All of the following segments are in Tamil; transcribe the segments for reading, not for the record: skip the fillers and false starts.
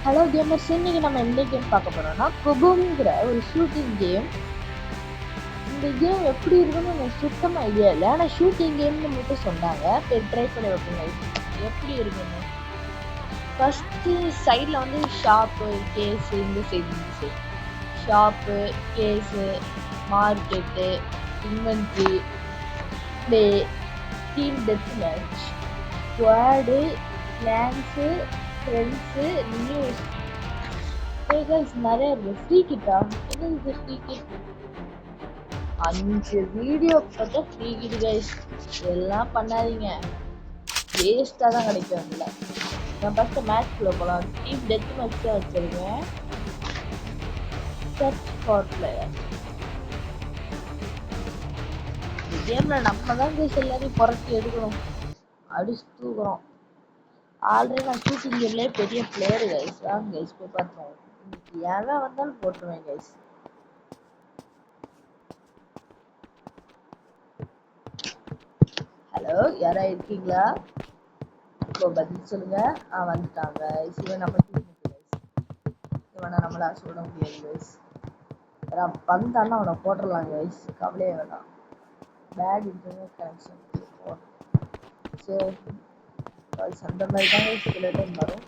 ஹலோ கேமர்ஸ், இன்னைக்கு நம்ம என்ன கேம் பார்க்க போறோம்னா குபூம்ங்கிற ஒரு ஷூட்டிங் கேம். இந்த கேம் எப்படி இருக்குன்னு எனக்கு சுத்தமாக ஐடியா இல்லை, ஆனால் ஷூட்டிங் கேம்னு மட்டும் சொன்னாங்க. போய் ட்ரை பண்ணி வைப்போங்க எப்படி இருக்குன்னு. ஃபஸ்ட்டு சைடில் வந்து ஷாப்பு, கேஸு, இந்த side shop, case, market, inventory, play, team death match, squad, clans, friends, news. நிறைய இருக்கு. ஃப்ரீ கிட்டா? என்ன இது ஃப்ரீ கிட்? 5 வீடியோ பார்த்தா ஃப்ரீ கிட் கைஸ். எல்லாம் பண்ணாதீங்க, வேஸ்டா தான் கிடைக்கும். இல்லை, நான் ஃபர்ஸ்ட் மேட்ச்குள்ள போகலாம். டீம் டெத் மேட்ச் தான் வச்சிருக்கேன். Search for player. இந்த கேம்ல நம்ம தான் கைஸ் எல்லாரையும் புரட்டி எடுக்கணும், அடிச்சு தூக்குறோம். ஆல்ரெடி நான் ஷூட்டிங் கேம்லேயே பெரிய பிளேயர் கைஸ். வாங்க கைஸ் போய் பார்த்தோம். ஏன்னா வந்தாலும் போட்டுருவேன் கைஸ். ஹலோ, யாரா இருக்கீங்களா? இப்போ பதில் சொல்லுங்க. வந்துட்டாங்க. இவன் நம்ம இவனை நம்மளா சொல்ல முடியாது கைஸ். வந்தான்னா அவனை போட்டுடலாம் கைஸ், கவலையே வேணாம். பேட் இன்டர்நெட் கனெக்ஷன் சரி அந்த மாதிரி தான் சில டைம் வரும்.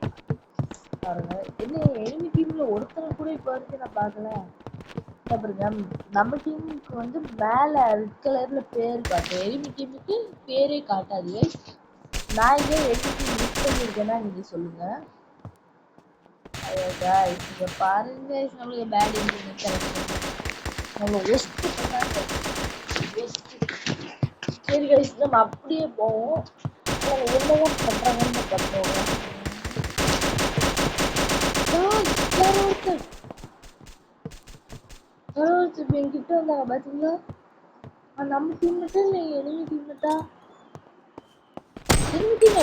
பாருங்க, என்ன எனிமி டீம்ல ஒருத்தரை கூட இப்போ வரைக்கும் நான் பார்க்கல. பாருங்க, நம்ம டீமுக்கு வந்து மேல ரெட் கலர்ல பேர் காட்டும், எனிமி டீமுக்கு பேரே காட்டாது. நான் இங்கே எனிமி டீம் மிஸ் பண்ணியிருக்கேன்னா நீங்க சொல்லுங்க. இங்க பாருங்க, நம்மளுக்கு பேட் இன்டர்நெட் கனெக்ஷன் நம்ம வேஸ்ட் பண்ணாங்க. சரி கைஸ், நம்ம அப்படியே போவோம். என்னதான் பண்றாங்கன்னு பார்ப்போம். என்கிட்ட வந்தாங்க பாத்தீங்களா? நம்ம டீம் மட்டும் இல்லை, எனிமி டீம் மட்டும். எனிமி டீம்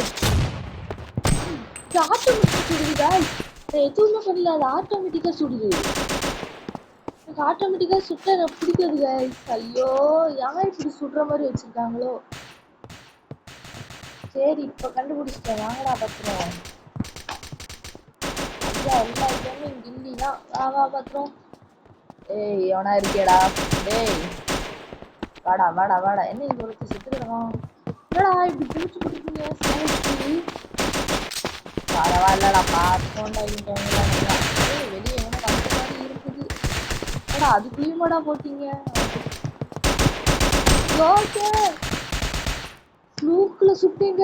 ஆட்டோமேட்டிக் சுடுதுதா? எதுவுமே பண்ணல, அது ஆட்டோமேட்டிக்கா சுடுது. எனக்கு ஆட்டோமேட்டிக்கா சுட்ட எனக்கு பிடிக்காது கைஸ். ஐயோ, யார் இப்படி சுடுற மாதிரி வச்சிருக்காங்களோ. சரி, இப்போ கண்டுபிடிச்சிட்டேன். வாங்கடா பத்திரம். ஐயா, எல்லா கேமும் கில்லி தான். வா பத்திரம். ஏய், எவனா இருக்கேடா? டேய், வாடா வாடா வாடா. என்ன இங்க ஒருத்தர் செத்துக்கிறோம்? என்னடா இப்படி பிடிச்சு கொடுத்தீங்க? பரவாயில்லடா, பார்த்தோம்டா. வெளியே எவனா வந்த மாதிரி இருக்குது. ஏடா அதுக்குள்ளேயுமாடா போட்டீங்க? ஃப்ளூக்ல சுட்டீங்க.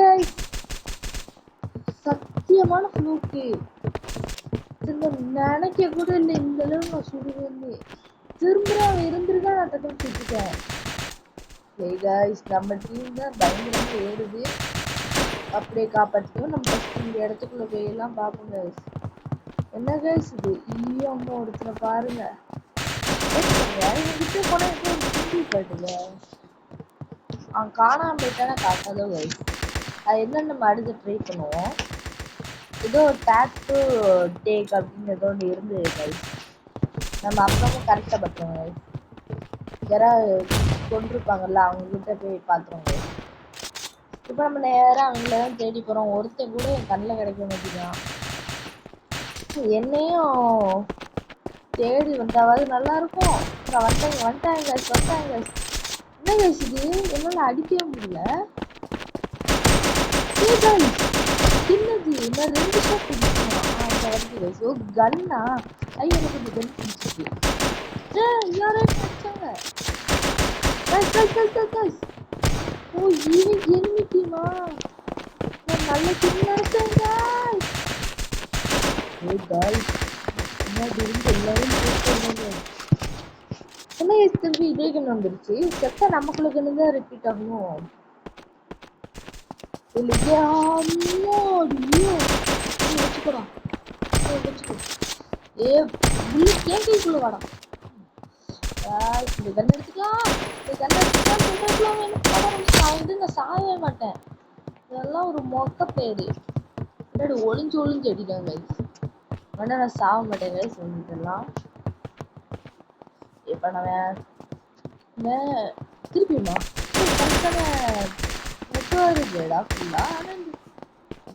சத்தியமான ஃப்ளூக்கு. நினைக்க கூட இல்லை இந்த அளவு நான் சுடுவேன்னு. திரும்ப இருந்திருக்கா நான் டக்குனு சுட்டுட்டேன். நம்ம டீம் தான் பயங்கரமா ஏறுது. அப்படியே காப்பாற்றிக்கோ. நம்ம ஃபஸ்ட் இந்த இடத்துக்குள்ள போய் எல்லாம் பார்ப்போம் கைஸ். என்ன கைஸ் இது? அம்மா ஒருத்தனை பாருங்க. என்கிட்ட போனா இப்போ ஒரு சிம்பி காட்டுங்க. அவன் காணாம போயிட்டானா காட்டாதோ கைஸ். அது என்னன்னு நம்ம அடுத்து ட்ரை பண்ணுவோம். ஏதோ டேட்டு டேக் அப்படின்னு ஏதோ ஒன்று இருந்தது கைஸ். நம்ம அப்புறமும் கரெக்டாக பார்த்தோம் கைஸ். யாராவது கொண்டிருப்பாங்கல்ல, அவங்ககிட்ட போய் பார்த்துருவோம். இப்போ நம்ம நேரம் அவங்கள தான் தேடி போகிறோம். ஒருத்தன் கூட என் கண்ணில் கிடைக்க மாட்டேங்கிறான். என்னையும் தேடி வந்தாவது நல்லா இருக்கும். வந்துட்டாங்க. என்ன கைஸ் இது? என்னால் அடிக்கவே முடியல. என்னது? நான் 2 ஷாட் பிடிச்சிருக்கேன். ஓ கன்னா? ஐயோ, எனக்கு இந்த கன் பிடிச்சிருக்கு. யாரும் அடிச்சாங்க. ஓ, இவன் எனிமி டீமா? நான் நல்ல டீம் நினைச்சேன் கைஸ். என்ன திருப்பி இதே கன் வந்துருச்சு. செத்தா நமக்குள்ள கண்ணு தான் ரிப்பீட் ஆகணும். கேக்குள்ள வாடா. இந்த கன் எடுத்துக்கலாம். நான் சாகவே மாட்டேன். இதெல்லாம் ஒரு மொக்க பேரு. பின்னாடி ஒளிஞ்சு அடிட்டாங்க கைஸ். வேணா நான் சாக மாட்டேன் கைஸ். இதெல்லாம் இப்ப நான் திருப்பியுமா நெட்வொர்க் ஃபுல்லா.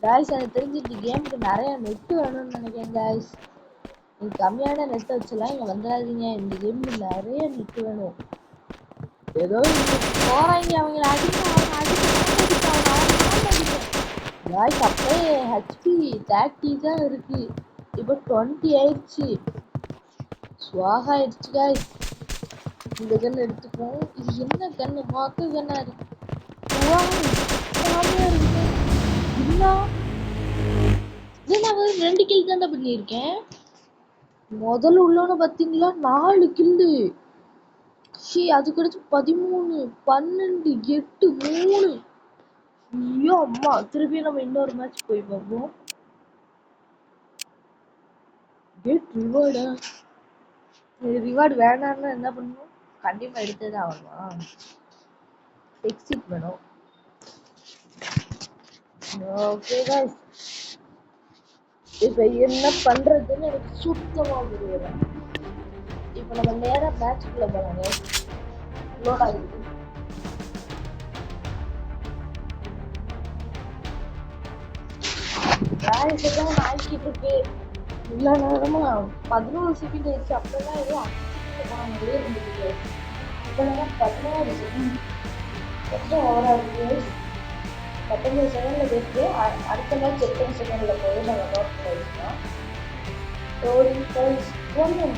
காய்ஸ் எனக்கு தெரிஞ்சு இந்த கேமுக்கு நிறைய நெட்டு வேணும்னு நினைக்கிறேன் காய்ஸ். நீ கம்மியான நெட்டை வச்சுலாம் இங்கே வந்துடாதீங்க. இந்த கேமுக்கு நிறைய நெட்டு வேணும். ஏதோ போறாங்க அவங்க அடிக்க காய்ஸ். அப்படியே ஹெச்பி 30 தான் இருக்கு. இப்போ 20 ஆயிடுச்சு. ஸ்வாக ஆயிடுச்சு காய்ஸ். இந்த கன் எடுத்துப்போம். இது என்ன கன்னு? மொக்க கன்னா இருக்கு. நான் 2 கில் தான் பண்ணியிருக்கேன். முதல்ல உள்ளவன பார்த்தீங்களா 4 கில்லு. அது கிடைச்சு 13, 12, 8, 3. ஐயோ அம்மா. திருப்பி நம்ம இன்னொரு மேட்ச் போய் பார்ப்போம். கெட் ரிவார்டா? ரிவார்டு வேணாம்னா என்ன பண்ணணும்? கண்டிப்பா எடுத்ததான் ஆகணுமா? எக்ஸிட் வேணும். Okay guys. இப்போ என்ன பண்றதுன்னு எனக்கு சுத்தமா புரியல. இப்போ நம்ம நேரா மேட்ச்க்குள்ள போறாங்க. லோட் ஆகுது. गाइस எல்லாம் ஆக்கிட்டு இருக்கு. இல்ல நேரமா 11 செகண்ட் ஆயிடுச்சு. அப்பதான் ஏதோ அடிச்சுட்டு போறாங்க இருந்துச்சு. இப்போ 16 செகண்ட். கொஞ்சம் ஓவரா இருக்கு. 19 செகண்ட்ல போயிட்டு அடுத்த மேட்ச் எத்தனை செகண்ட்ல போய் நம்ம நோட் பண்ணிருக்கோம். Story price 1.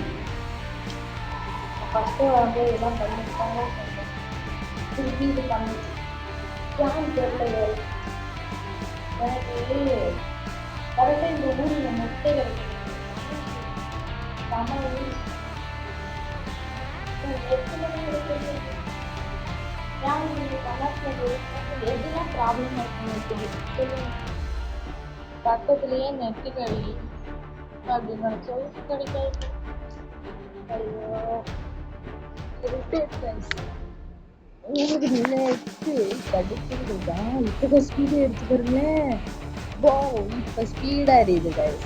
ஃபஸ்ட்டு வந்து இதெல்லாம் பண்ணியிருக்காங்க. திருப்பி இது பண்ணி ஏன் தெரியல. எனக்கு கரெக்டாக இந்த ஊரில் முட்டை கிடைக்கும். தமிழ் எத்தனை கிடைக்கிறது? ஏன் நீங்கள் கலாச்சாரம் எதுலாம் ப்ராப்ளம் இருக்குது? பக்கத்துலேயே நெட்டு கிடை அப்படின்னு நினச்சா கிடைக்காது. ஐயோ உங்களுக்கு நெட்டு கிடைக்கிறதா? இப்போ ஸ்பீடு எடுத்து பாருங்களேன். இப்போ ஸ்பீடா எரியுது கைஸ்.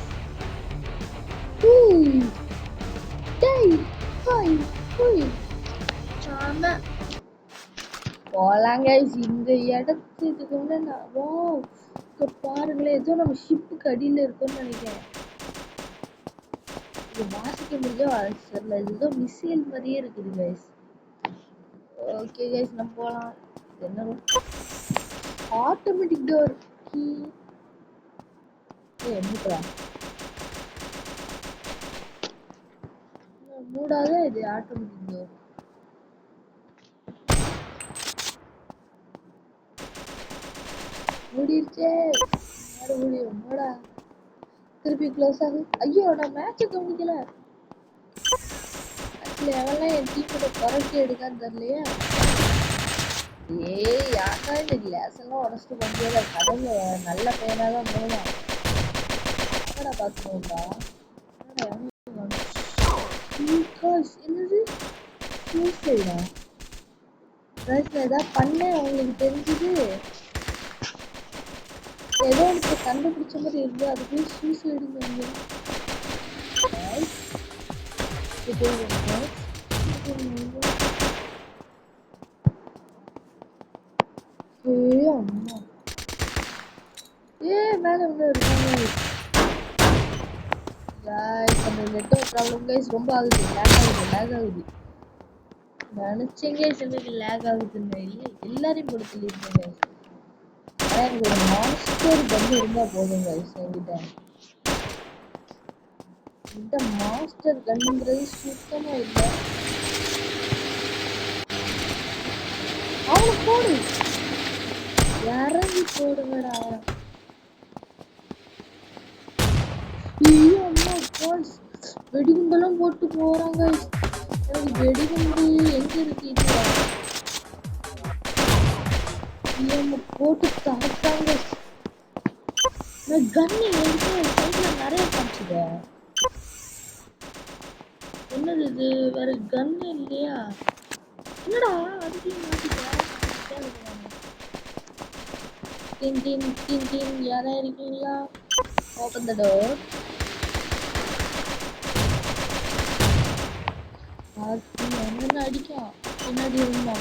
போலாம் கைஸ். இந்த இடத்துக்கு வந்து பாருங்களேன். ஏதோ நம்ம ஷிப்புக்கு அடியில் இருக்கோம்னு நினைக்கிறேன். இது வாசிக்க முடிஞ்சா வாசிடல. ஏதோ மிசைல் மாதிரியே இருக்குது கைஸ். ஓகே கைஸ் நம்ம போகலாம். என்ன ஆட்டோமேட்டிக் டோர் கீ என்னடா மூடாத. இது ஆட்டோமேட்டிக் டோர். மூடிருச்சே. மறுபடியும் மூடா. திருப்பி க்ளோஸ் ஆகுது. ஐயோ நான் மேட்சை கவனிக்கல. எவெல்லாம் என் டீமோட குறைச்சி எடுக்கான்னு தெரியலையா? ஏய் யாக்கா இந்த கிளாஸ் எல்லாம் உடச்சிட்டு முடியல. கடவுள நல்ல பையனாதான் போகலாம். என்னடா பார்த்துக்கோங்களா? என்னது சூசைடா? ஏதாவது பண்ண உங்களுக்கு தெரிஞ்சது? ஏதோ எனக்கு கண்டுபிடிச்ச மாதிரி இருந்து அதுக்கு சூசைடுங்க. மேல இருக்காங்க. நெட்வொர்க் ப்ராப்ளம் கைஸ் ரொம்ப ஆகுது. லேக் ஆகுது. நினைச்சேங்க எனக்கு லேக் ஆகுதுன்னு. எல்லாரையும் போட்டு சொல்லியிருக்கேங்க. ஆனால் எனக்கு ஒரு மாஸ்டர் கன் இருந்தால் போதும் கைஸ். என்கிட்ட இந்த மாஸ்டர் கன்னுங்கிறது சுத்தமா இல்லை. அவனை போடு. இறங்கி போடுங்கடா. வெடிகுண்டெல்லாம் போட்டு போறாங்க. எனக்கு வெடிகுண்டு எங்க இருக்கு? போட்டு தாத்தாங்க. கன்னு என்கிட்ட சைட்ல நிறைய காமிச்சுது. என்னது இது? வேற கன்னு இல்லையா? என்னடா அதுக்கு மாட்டிட்டேன். யாரா இருக்கீங்களா? Open the door. என்ன அடிக்கா? பின்னாடி இருந்தா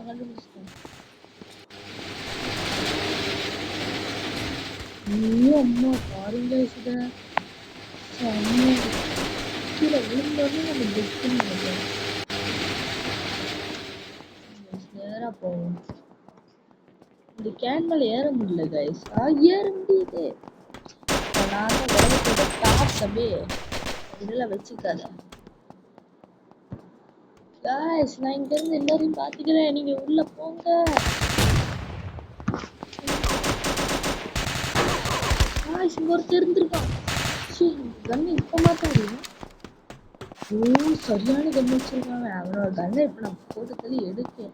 கண்டுபிடிச்சிட்டேன். ஐயோ அம்மா பாருங்க சுட செம்மையா இருக்கு. கீழே விழுந்தோடனே நம்ம டெஸ்ட்னு நினைக்கிறேன். நேரா போவோம். இந்த கேன் மேல ஏற முடியல கைஸ். ஏற முடியுது. நான் உலகத்தோட டாப் தம்பி. இதெல்லாம் வச்சுக்காத கைஸ். நான் இங்க இருந்து எல்லாரையும் பாத்துக்கிறேன். நீங்க உள்ள போங்க. கைஸ் இங்க ஒருத்தர் இருந்திருக்கான். கண்ணு இப்ப மாத்தாரு. சரியான கண்ணு வச்சிருக்காங்க. அவனோட கண்ணை இப்ப நான் போட்டதுல எடுக்க.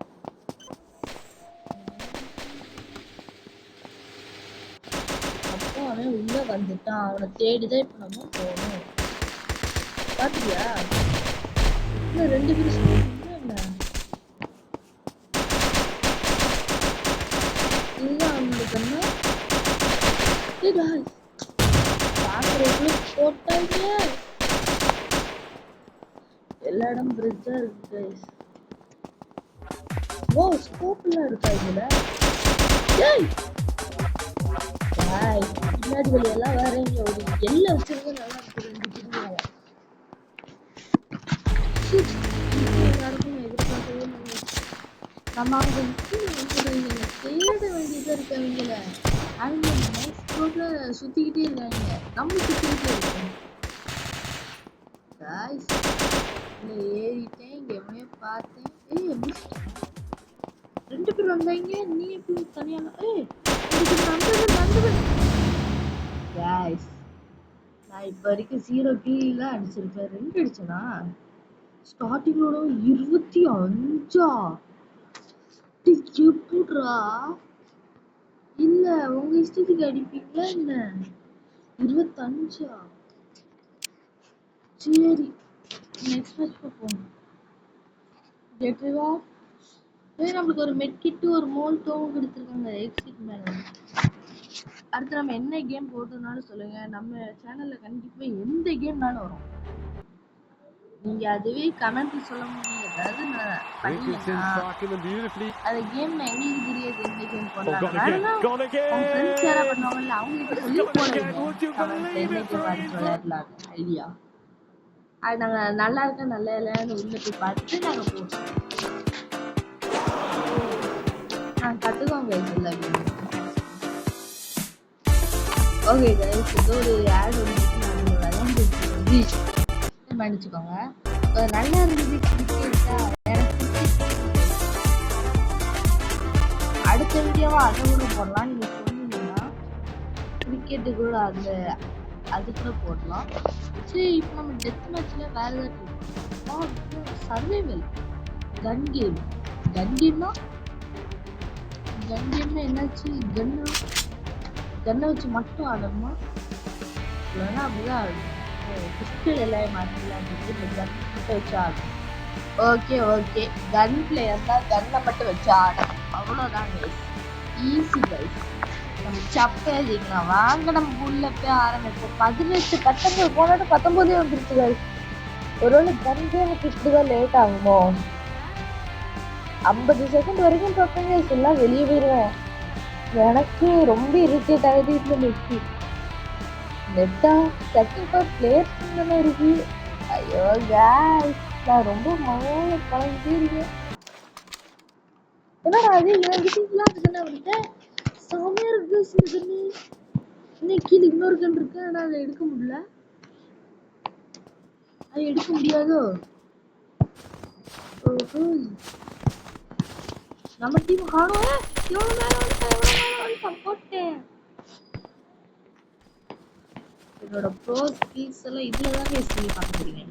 அப்போ அவன் உள்ள வந்துட்டான். அவனை தேடிதான் இப்ப நம்ம போகணும். பாத்தியா இன்னும் 2 பேரும் என்ன இதுதான் அவனோட கண்ணு. பாக்குறதுக்குள்ள போட்டாங்க. எல்லா இடம் பிரிட்ஜா இருக்கு கைஸ். ஓ ஸ்கோப்லாம் இருக்கா இதுல. ஏய் பாய் பின்னாடி வழியெல்லாம் வேற இங்க ஒரு எல்லாம் வச்சிருந்தா நல்லா இருக்கு. 2 பிரிவாங்க. எல்லாருக்கும் எதிர்பார்க்கவே முடியாது. நம்ம அவங்க தேட வேண்டியதா இருக்கு. அவங்கள அவங்க நைஸ்ரோட்ல சுத்திக்கிட்டே இருக்காங்க. நம்ம சுத்திக்கிட்டே இருக்கோம் கைஸ். ஏறிட்டேன். இங்க எவனையோ பார்த்தேன். முடிச்சிட்டேன். 2 பேர் வந்தாங்க. நீ எப்படி தனியா? கைஸ் நான் இப்ப வரைக்கும் 0 கில் அடிச்சிருக்கேன். 2 அடிச்சனா ஸ்டார்டிங்கோட 25. எப்படிரா? இல்ல உங்க இஷ்டத்துக்கு அடிப்பீங்களா என்ன? 25. சரி நெக்ஸ்ட் மேட்ச் பார்ப்போம். கேட்குவா நம்மளுக்கு ஒரு மெட் கிட் ஒரு மோல்டோவும் கொடுத்துருக்காங்க. எக்ஸிட் மேல அடுத்து நம்ம என்ன கேம் போட்டோம்னாலும் சொல்லுங்க. நம்ம சேனல்ல கண்டிப்பா எந்த கேம்னாலும் வரும். நீங்க அதுவே கமெண்ட்ல சொல்ல முடியும். அதாவது அந்த கேம் எங்களுக்கு தெரியாது. எந்த கேம் போடலாம் ஷேர் பண்ணுவாங்கல்ல அவங்களுக்கு சொல்லி போடுங்க. எந்த கேம் ஆடிட்டு விளையாடலாம் ஐடியா. அது நாங்க நல்லா இருக்க நல்லா இல்லைன்னு உள்ள போய் பார்த்துட்டு நாங்க போட்டோம். நான் கத்துக்கோங்க எல்லா கேமும். ஓகே கைஸ் இது ஒரு ஆட் வந்துட்டு நான் விளையாண்டு மன்னிச்சுக்கோங்க. நல்லா இருந்தது. கிரிக்கெட்டா அடுத்த வீடியோவா அதை கூட போடலாம். நீங்க சொன்னீங்கன்னா கிரிக்கெட்டு கூட அது கூட போடலாம். சரி இப்போ நம்ம டெத் மேட்ச்ல வேற ஏதாவது சர்வைவல் கன் கேம். கன் கேம்னா என்னாச்சு? கன்னை வச்சு மட்டும் ஆடணுமா? இல்லைன்னா அப்படிதான் பிஸ்டல் எல்லாம் மாற்றலாம். கன் வச்சு ஆடணும். ஓகே கன் பிளேயர் தான் கன்னை மட்டும் வச்சு ஆடணும். அவ்வளோதான் கைஸ். Easy guys. நம்ம சப்பேதிங்களா வாங்க நம்ம உள்ள போய் ஆரம்பிப்போம். 18 19 போனோட 19 வந்துருச்சு கைஸ். ஒருவேளை கன் கேமுக்கு இப்படிதான் லேட் ஆகுமோ? 50 செகண்ட் வரைக்கும் பார்ப்பேன் கைஸ். எல்லாம் வெளியே போயிடுவேன். எனக்கு ரொம்ப இரிட்டேட் ஆகுது. இந்த நெட்டா செகண்ட் பிளேயர்ஸ் தானே இருக்கு. ஐயோ கைஸ் நான் ரொம்ப மழை கலந்துட்டே இருக்கேன். ஏன்னா அது என்கிட்டலாம் இருக்குன்னு அவர்கிட்ட செமையா இருக்கு. கண்ணு இன்னைக்கு கீழே இன்னொரு கண் இருக்கு. ஆனா அதை எடுக்க முடியல. அது எடுக்க முடியாதோ? நம்ம டீம் காணோம். எவ்வளவு மேல போட்டேன். என்னோட ப்ரோ ஸ்கில்ஸ் எல்லாம் இதுலதான் கைஸ் பண்ணி பார்க்க போறீங்க.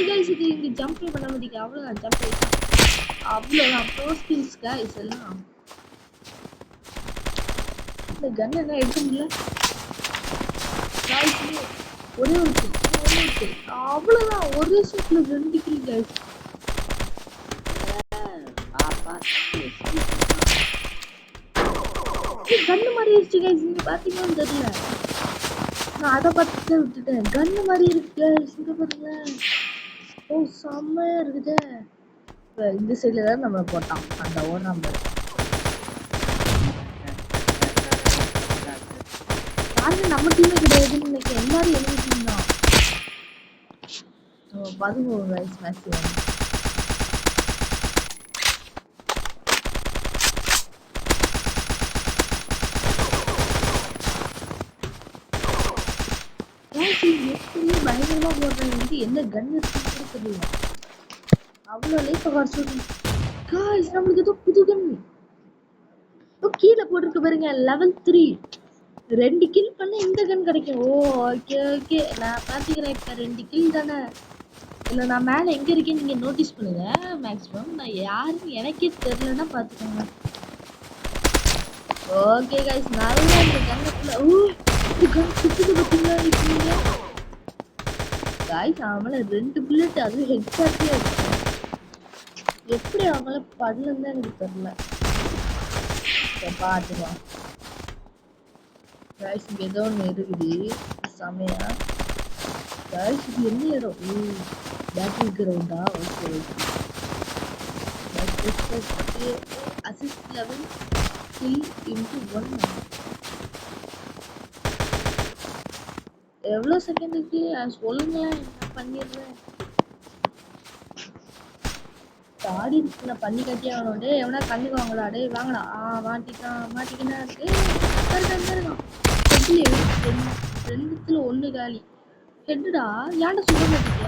கைஸ் இது இங்க ஜம்ப் பண்ண மாட்டீங்க. அவ்வளவுதான் ஜம்ப் அவ்வளவுதான் ப்ரோ ஸ்கில்ஸ் கைஸ் எல்லாம். இந்த கன் என்ன எடுக்க முடியல. ஒரே ஒரு அவ்வளவுதான். ஒரே ஷாட்ல 2 கில் கைஸ். கண்ணு மாறிடுச்சு கைஸ். நீங்க பாத்தீங்கன்னு தெரியல. நான் அதை பார்த்துட்டு விட்டுட்டேன். கண்ணு மாதிரி இருக்கு இங்க பாருங்க. செம்மையா இருக்குது. இந்த சைட்ல தான் நம்ம போட்டான் அந்த ஓர் நம்பர். யாருமே நம்ம டீமே கிடையாதுன்னு நினைக்கிறேன். எல்லாரும் enemy team தான். பதுங்குவோம் guys maximum. எப்படியும் பயங்கரமா போடுறேன் வந்து என்ன கன் இருக்குன்னு தெரியல. அவ்வளோ லைஃப் ஹார்ஸ் காய்ஸ் நம்மளுக்கு ஏதோ புது கன் கீழே போட்டிருக்கு பாருங்க level 3 2 கில் பண்ண இந்த கன் கிடைக்கும். ஓ ஓகே ஓகே நான் பாத்துக்கிறேன். இப்ப 2 கில் தானே இல்ல நான் மேல எங்க இருக்கேன்னு நீங்க நோட்டீஸ் பண்ணுங்க. மேக்ஸிமம் நான் யாருன்னு எனக்கே தெரியலன்னா பாத்துக்கோங்க. ஓகே गाइस நல்லா இந்த கன்னுக்குள்ள இந்த கன் சுத்துது பாத்தீங்களா இருக்கீங்க गाइस அவங்கள 2 புல்லட் அது ஹெட்ஷாட்டே இருக்கு. எப்படி அவங்கள படலன்னு எனக்கு தெரியல. பாத்துக்கோ गाइस இங்க ஏதோ ஒன்று இருக்குது செமையா. गाइस இது என்ன இடம்? பேட்டில் கிரவுண்டா? Okay okay assist level kill into 1 எவ்வளோ செகண்டுக்கு சொல்லுங்களேன் என்ன பண்ணிடுறேன். தாடி நான் பண்ணி கட்டி ஆகணும். டே எவனா கண்ணுக்கு வாங்கடா. டே வாங்கடா. மாட்டிக்கினா இருக்கு இருக்கான். ரெண்டுத்துல 1 காலி ஹெட்டுடா. ஏன்டா சொல்ல மாட்டேங்க?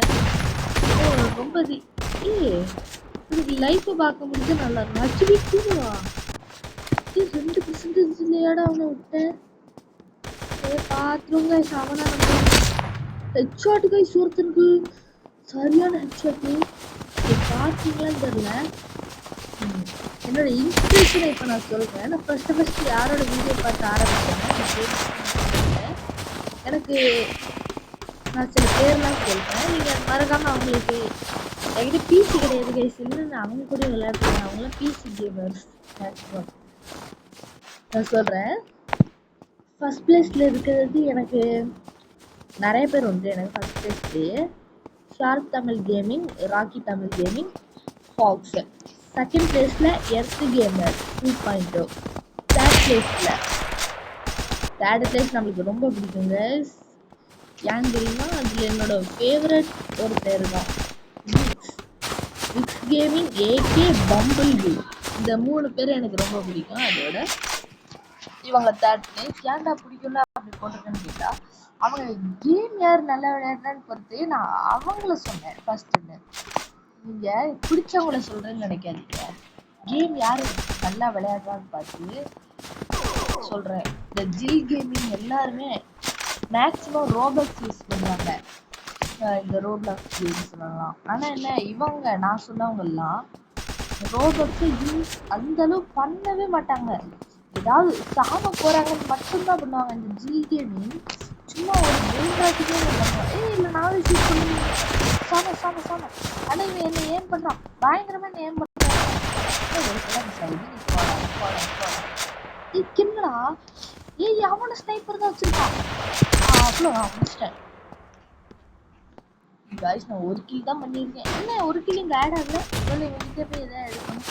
ஓ ரொம்ப எனக்கு லைஃப்பை பார்க்க முடிஞ்சா நல்லா இருக்கும். ஆக்சுவலி தூங்குவா 2% இல்லையாடா அவனை விட்டேன். பாத்ரூங்க அவனா நம்ம ஹெட்ஷாட்டு கை ஒருத்தனுக்கு சரியான ஹெட்ஷாட்டு பார்த்தீங்களான்னு தெரியல. என்னோட இன்ஸ்பிரேஷனை இப்போ நான் சொல்கிறேன். நான் ஃபஸ்ட்டு யாரோட வீடியோ பார்த்து ஆரம்பிச்சேன் எனக்கு நான் சில பேர்லாம் சொல்கிறேன். நீங்கள் மறக்காமல் அவங்களுக்கு என்கிட்ட பிசி கிடையாது கைஸ். இல்லைன்னு அவங்க கூட விளையாடுறாங்க. அவங்களாம் பிசி கேமர்ஸ் மேக்ஸிமம். நான் சொல்கிறேன் ஃபஸ்ட் பிளேஸில் இருக்கிறது எனக்கு நிறைய பேர் உண்டு. எனக்கு ஃபஸ்ட் பிளேஸ்லேயே shark Tamil gaming, Rocky Tamil gaming, fox. Second பிளேஸில் எர்த்து கேமர் 2.0. தேர்ட் பிளேஸ் நம்மளுக்கு ரொம்ப பிடிக்குங்க. ஏன்னு தெரியுமா? அதில் என்னோட ஃபேவரட் ஒரு பேர் தான் Vicks gaming AK bumble bee. இந்த 3 பேர் எனக்கு ரொம்ப பிடிக்கும். அதோட இவங்க தேர்ட் பிளேஸ். ஏன்டா பிடிக்கும்னா அப்படி போட்டிருக்கேன்னு கேட்டா அவங்க கேம் யார் நல்லா விளையாடுறான்னு பொறுத்து நான் அவங்கள சொன்னேன் ஃபர்ஸ்ட்டுன்னு. நீங்கள் பிடிச்சவங்கள சொல்கிறேன்னு நினைக்காதீங்க. கேம் யார் நல்லா விளையாடுறான்னு பார்த்து சொல்கிறேன். இந்த ஜில் கேமிங் எல்லாருமே மேக்ஸிமம் ரோபக்ஸ் யூஸ் பண்ணுவாங்க. இந்த ரோப்ளாக்ஸ் கேம்ஸ் சொல்லலாம். ஆனால் என்ன இவங்க நான் சொன்னவங்கெல்லாம் ரோபக்ஸை யூஸ் அந்தளவு பண்ணவே மாட்டாங்க. ஏதாவது சாம போகிறாங்கன்னு மட்டும்தான் பண்ணுவாங்க. இந்த ஜில் கேமிங் சும்மா ஒரு கேம்ராட்டுக்கே பண்ணுவாங்க. இல்லை நானும் ஷூட் பண்ணுவேன் சாம. ஆனால் இவன் என்ன ஏன் பண்ணுறான்? பயங்கரமாக என்ன ஏன் பண்ணுறான்? என்னடா அவனை ஸ்னைப்பர் தான் வச்சிருக்கான். அவ்வளோ நான் முடிச்சிட்டேன் காய்ஸ். நான் 1 கில் தான் பண்ணியிருக்கேன். என்ன 1 கில் இங்கே ஆட் ஆகல? இவ்வளோ இவங்கிட்ட போய் எதாவது எடுக்கணும்.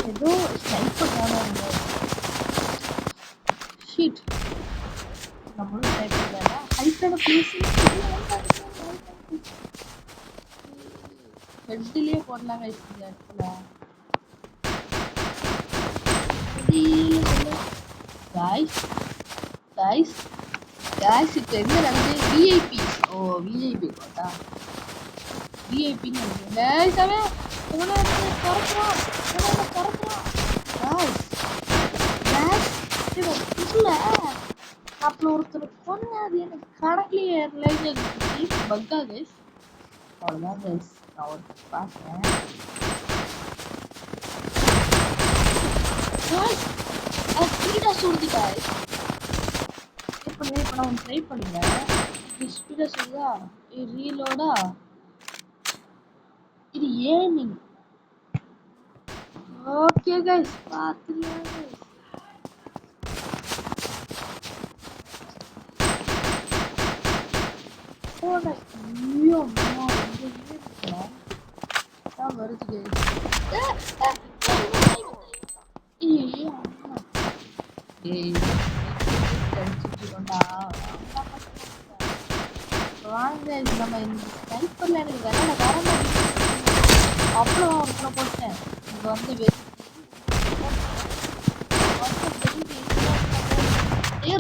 ஏதோ ஸ்னைப்பர் தானே ஷீட். நம்மளும் ஸ்னைப்பர் தானே ஹைட்டான பிளேஸ் ஹெட்லேயே போடலாங்க. இந்த இடத்துல गाइस இப்போ என்ன நடக்குது? விஐபி. விஐபி போட்டா விஐபின்னு நினைக்கிறேன். गाइस அவன் இவனை துரத்துறான். இல்லை அப்புறம் ஒருத்தர் பொண்ணு அது எனக்கு கணக்குலேயே ஏறலைன்னு பக்கா கைஸ். அவ்வளோதான் கைஸ். நான் ஒருத்தர் பார்க்குறேன். ஸ்பீடாக சுடுது காய்ஸ். இப்போ நான் ட்ரை பண்ணுறேன். இது ஸ்பீடாக சுடுதா? இது ரீலோடா? இது ஏர்னிங். ஓகே கைஸ் பார்த்துக்கலாம் கைஸ். ஐயோ வருது கைஸ். வாங்க நம்ம இந்த ஸ்னைப்பர்ல எனக்கு விளையாட வர மாட்டேங்குது. அவ்வளோ ஒருத்தனை போட்டேன். இங்க வந்து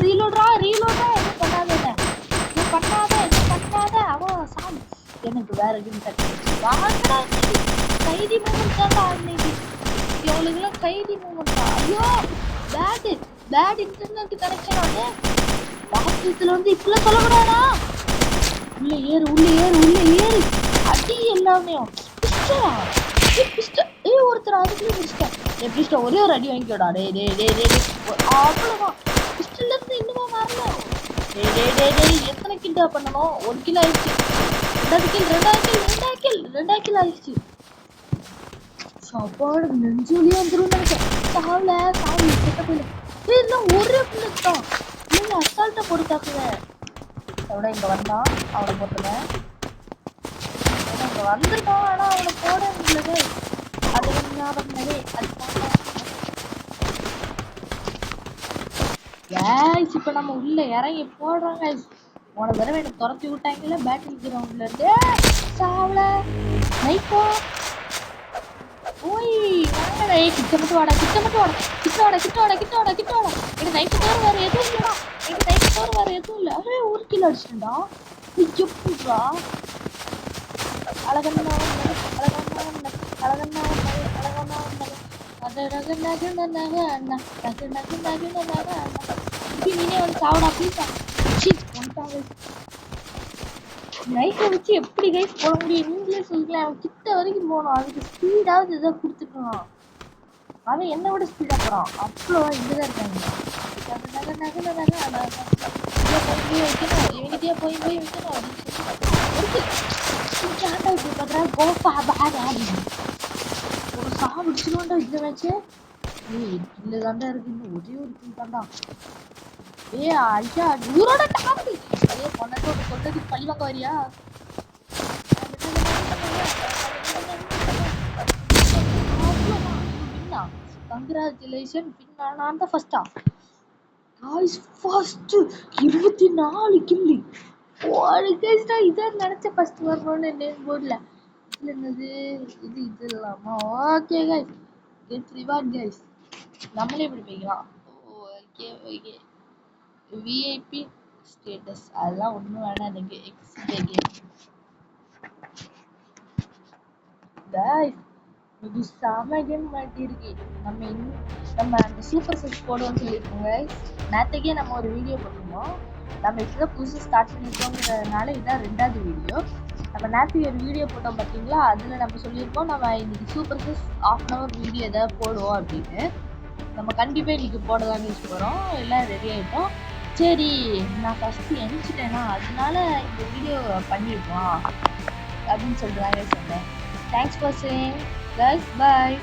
ரீலோட்ரா எதுவும் பண்ணாத அவன் சாமி எனக்கு வேற கேம் கட்டி வாங்கடா கைதி மூமெண்ட் தான் ஆடுனீங்க இவளுக்குலாம் கைதி மூமெண்டா ஐயோ பேட் இன்டர்நெட் கனெக்ஷன் ஆனே வாக்கியத்துல வந்து இப்பெல்லாம் சொல்லக்கூடாதா உள்ள ஏறு அடி எல்லாமே ஒருத்தர் அதுக்குள்ளே பிடிச்சிட்டேன் ஒரே ஒரு அடி வாங்கிக்கோடா டே அவ்வளவுதான் பிஸ்டல்ல இருந்து இன்னுமா வரல எத்தனை கில்டா பண்ணணும் 1 கில் ஆயிடுச்சு 2 கில் ஆயிடுச்சு சாப்பாடு நெஞ்சொலியா வந்துரும் நினைச்சேன் சாவி கிட்ட போயில இன்னும் ஒரே புல்லட் தான் நீங்க அசால்ட்டா போட்டுக்காக்குவேன் அவட இங்க வந்தான் அவனை போட்டுவேன் இங்க வந்துருக்கான் ஆனா அவனை போட முடியல அது ஞாபகமே அது guys இப்ப நம்ம உள்ள இறங்கி போடுறோம் guys போன தடவை எனக்கு துரத்தி விட்டாங்கல்ல பேட்டில் கிரவுண்ட்ல இருந்து சாவல நைட்டோ ஓய் வாங்கடா கிட்ட மட்டும் வாடா எனக்கு நைட்டு தோற வேற எதுவும் இல்ல அரே ஒரு கிலோ அடிச்சுடா எப்படிடா அழகண்ணா நீனே வந்து சாவடா ப்ளீஸ் நைட்டை வச்சு எப்படி கைஸ் போட முடியும் நீங்களே சொல்லிக்கலாம் கிட்ட வரைக்கும் போகணும் அதுக்கு ஸ்பீடாவது இதை கொடுத்துக்கலாம் அவன் என்னை விட ஸ்பீடா போறான் அவ்வளோ இங்கதான் இருக்காங்க இவங்கிட்டே போய் வைக்கணும் ஒரு சாவு முடிச்சிடுவோண்டா இந்த மேட்ச்சு இல்ல தாண்டா இருக்கு இன்னும் ஒரே ஒரு கில் தாண்டா ஐயா ஊரோட டாப்பி கொண்டதுக்கு பழி வாங்க வரியா கங்க்ராச்சுலேஷன் நான் தான் ஃபர்ஸ்டா guys first 24 கில்லி ஒரு கேஸ்டா இதான் நினைச்ச ஃபர்ஸ்ட் வரணும்னு நேம் போர்ட்ல இதுல என்னது இது இல்லாமா okay guys get reward guys நம்மளே இப்படி போய்க்கலாம் ஓகே விஐபி ஸ்டேட்டஸ் அதெல்லாம் ஒன்றும் வேணாம் எனக்கு எக்ஸிட் கேம் இது செம கேம் மாட்டிருக்கு நம்ம அந்த சூப்பர் செஸ் போடுவோம்னு சொல்லியிருக்கோங்க நேற்றுக்கே நம்ம ஒரு வீடியோ போட்டிருந்தோம் நம்ம இப்போதான் புதுசாக ஸ்டார்ட் பண்ணியிருக்கோங்கிறதுனால இதான் 2வது வீடியோ நம்ம நேற்றுக்கு ஒரு வீடியோ போட்டோம் பார்த்தீங்களா அதில் நம்ம சொல்லியிருக்கோம் நம்ம இன்னைக்கு சூப்பர் செஸ் 1/2 hour வீடியோ எதாவது போடுவோம் அப்படின்னு நம்ம கண்டிப்பாக இன்னைக்கு போடலாம்னு யூஸ் போகிறோம் எல்லாம் ரெடி ஆகிட்டோம் சரி நான் ஃபஸ்ட்டு எணிச்சிட்டேன்னா அதனால இந்த வீடியோ பண்ணியிருக்கோம் அப்படின்னு சொல்லிட்டு சொன்னேன் thanks for saying guys bye